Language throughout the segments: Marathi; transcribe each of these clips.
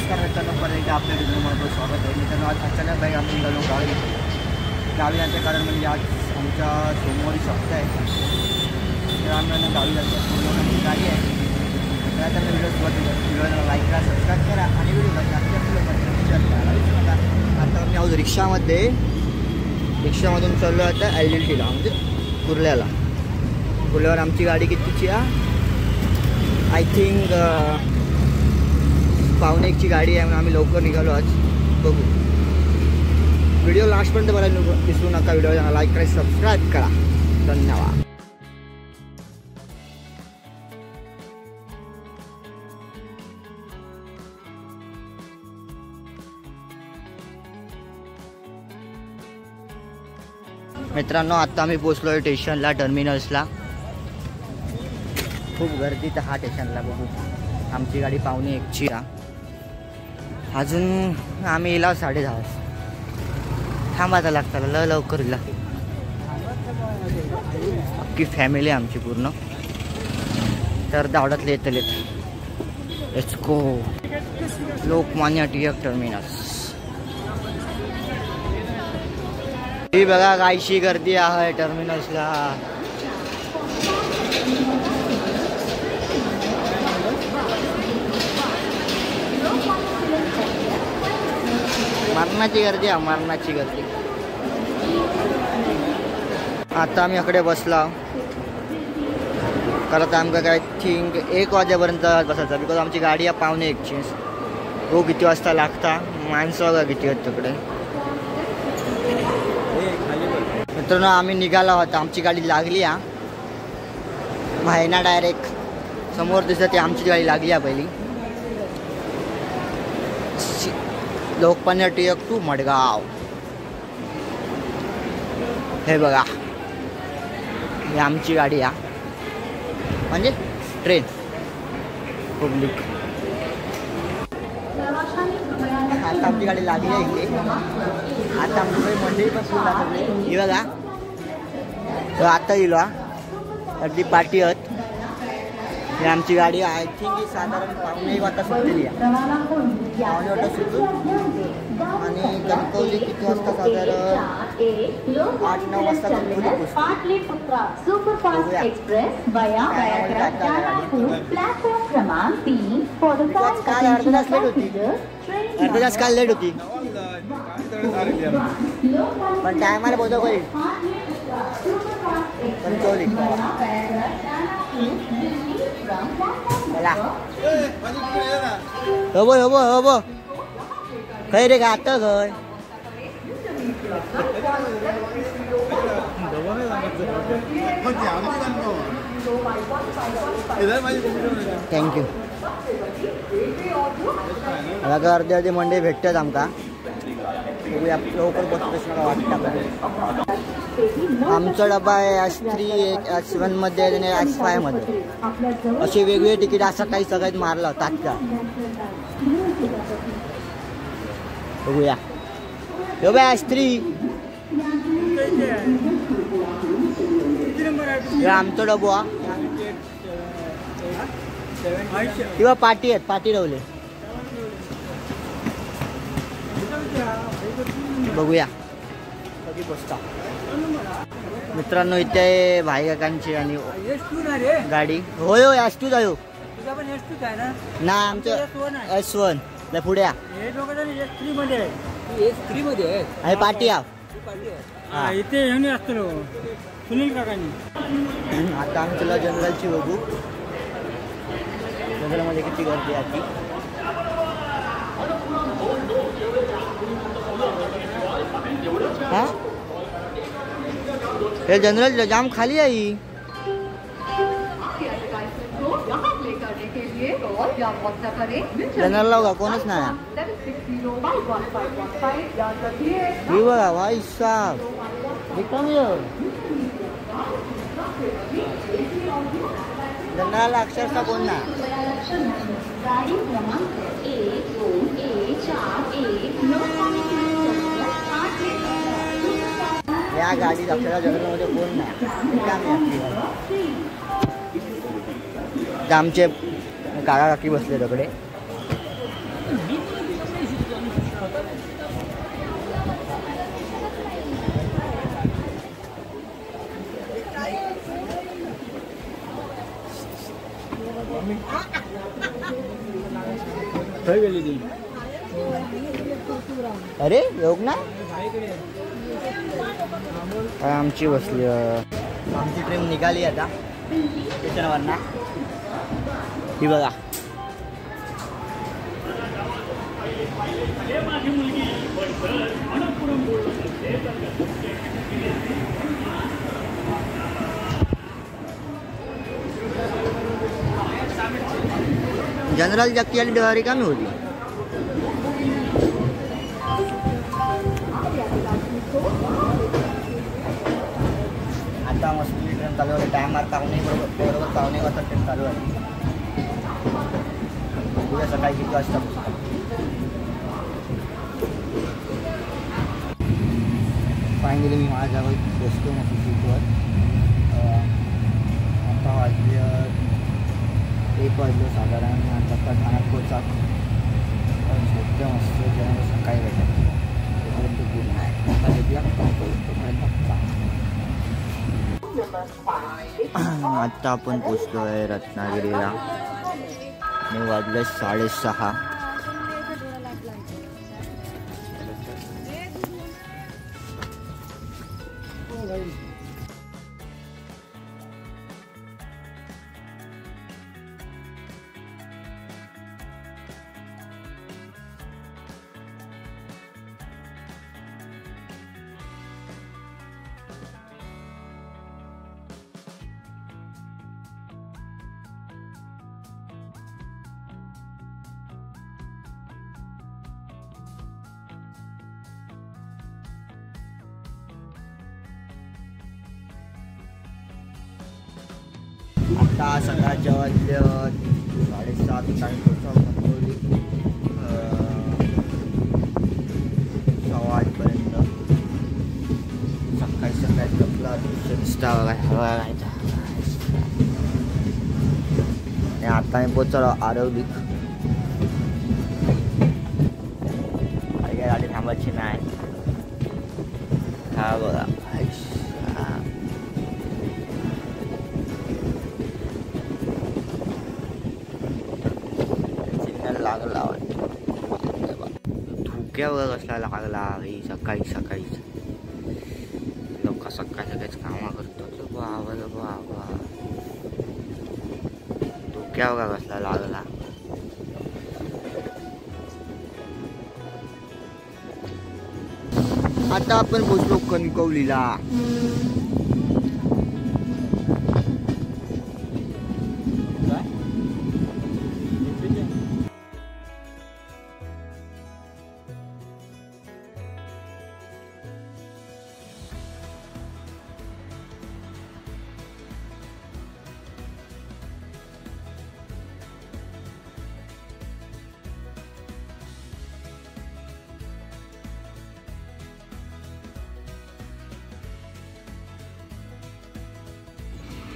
नमस्कार मित्रांनो, परत एकदा आपल्या व्हिडिओमध्ये स्वागत आहे. मित्रांनो, आज अचानक बाईक आम्ही निघालो गावी जायचं कारण म्हणजे आज आमच्या सोमवारी सप्ताह आहे, तर आम्ही गावी जायचं. पूर्ण आमची गाडी आहे. तर आता व्हिडिओ व्हिडिओला लाईक करा, सबस्क्राईब करा आणि व्हिडिओला जास्त शेअर करायला विसरू नका. आता मी आहोत रिक्षामधून चाललो आता LLTला, म्हणजे कुर्ल्यावर आमची गाडी कितीची आहे? आय थिंक 1:45ची गाडी आहे, म्हणून आम्ही लवकर निघालो आज. बघू, व्हिडिओ लास्टपर्यंत बघायला विसरू नका. व्हिडिओला लाईक करा, सबस्क्राईब करा. धन्यवाद. मित्रांनो, आता आम्ही पोचलो आहे स्टेशनला, टर्मिनल्सला. खूप गर्दी तर हा स्टेशनला. बघू, आमची गाडी 1:45ची आहे. अजून आम्ही येला 10:30. थांबायला लागतं लवकर इला. अख्खी फॅमिली आमची पूर्ण, तर दावडातले येतलेत. Let's go. Lokmanya Tilak terminus. ही बघा कायशी गर्दी आहे टर्मिनल्सला. मरणाची गर्दी आहे, मरणाची गर्दी. आता आम्ही इकडे बसला. परत आमका आय थिंक 1 वाजेपर्यंत बसायचं, बिकॉज आमची गाडी आहे 1:45ची. हो, किती वाजता लागता? माणसं बघा किती आहेत तिकडे. मित्रांनो, आम्ही निघाला होता, आमची गाडी लागली आहे. भाईना डायरेक्ट समोर दिसत आमची गाडी लागली आहे पहिली. लोकमान्य टिळक टू मडगाव. हे बघा, ही आमची गाडी आहे, म्हणजे ट्रेन पब्लिक. आता आमची गाडी लागली आहे इथे. आता आमची मंडळी पण सुरू लागली. ही बघा, तर आता येलो अर्धी पार्टी आहेत. ही आमची गाडी आय थिंक ही साधारण 1:15 वाजता सुटलेली आहे. 1:15 वाजता सुटून आणि कणकवली किती वाजता? साधारण 8-9 वाजता कणकवली पोहोचतो. काल अर्धा तास लेट होती. काल लेट होती, पण टायमाला पोहोचव होईल कणकवली. हो खै रे, आता खय थँक्यू. आता अर्धे मंडई भेटतात आमका. लवकर बसतो वाटतं. आमचा डबा आहे S3, S1 मध्ये आणि S5 मध्ये. असे वेगवेगळे तिकीट असं काही सगळ्यात मारला तात्काळ. बघूया. हो बाय S3 आमचा डबा किंवा पाटी आहेत, पाटी ठेवले. बघूया कधी पोचता. मित्रांनो, इथे भाई काकांची आणि गाडी. होय होय, S2 जायो ना. आमचं S1 पुढे आहे पाटी. इथे असतो सुनील काकांनी. आता आमच्याला जनरलची बघू. जनरलमध्ये किती गर्दी आहे. हाँ, ये जनरल जाम खाली आई. जनरल होगा कोणच नाही. बघा भाई साहब, जनरल अक्षरशः कोण नाही. या गाडीत आपल्याला जनरलमध्ये कोण नाही. आमचे काका काकी बसले तिकडे. खय गेली ती अरे योग ना आमची बसली आमची ट्रेन निघाली आता स्टेशनवरना ही बघा जनरल जक्की वाली डिवारी कमी होती आता मस्त ट्रेन चालू आहे टायमार बरोबर पावणे वाजता ट्रेन चालू आहे उद्या सकाळी किती वाजता फायनली मी माझ्या जागेवर बसतो मस्त सीटवर आता वाजले 1 वाजले साधारण आता ठाण्यात पोचा झोपते मस्त जेवण सकाळी भेटेल तोपर्यंत गुड नाईट आता भेटूया तोपर्यंत आत्ता आपण पोचलो आहे रत्नागिरीला आणि वाजले 6:30 आता सकाळच्या वाजले 7:30 टाइम कणकवली 8:15 सकाळी कपला दिसता बघा आणि आता मी पोचलो आरवली काही गाडी थांबायची नाही हा बघा लागला धुक्यावर कसला लागला सकाळी लोक सकाळीच कामा करतात बाबा धुक्यावर कसला लागला आता आपण पोचलो कणकवलीला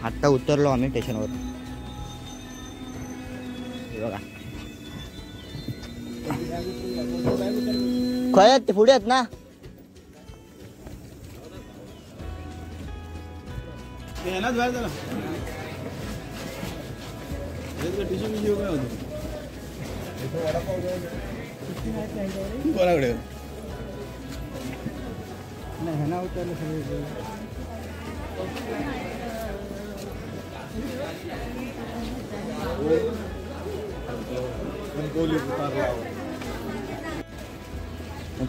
आता उतरलो आम्ही स्टेशनवर बघा काय आहेत ते पुढे आहेत ना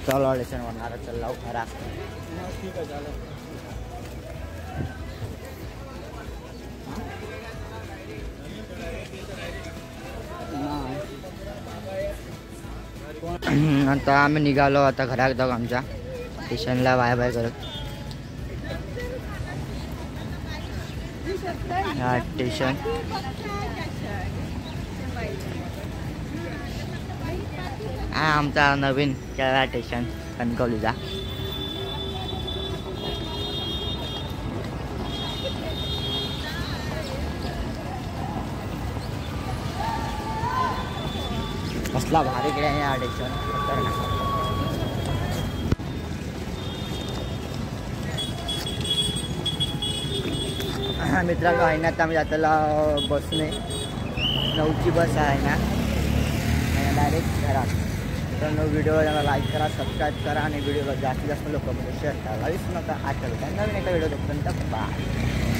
चलो स्टेशन वरणार चल खरा आता आम्ही निघालो आता घरात जाऊ आमच्या स्टेशनला बाय बाय करत हा स्टेशन हा आमचा नवीन केरळा स्टेशन कणकवलीचा कसला भारी कडे आहे हा स्टेशन मित्रांनो आहे ना आता आम्ही जाताला बसने 9ची बस आहे ना डायरेक्ट घरात. मित्रांनो व्हिडिओला लाईक करा, सबस्क्राईब करा आणि व्हिडिओला जास्तीत जास्त लोकांमध्ये शेअर करा. विसरू नका. आता नवीन एका व्हिडिओ बघतो. बाय.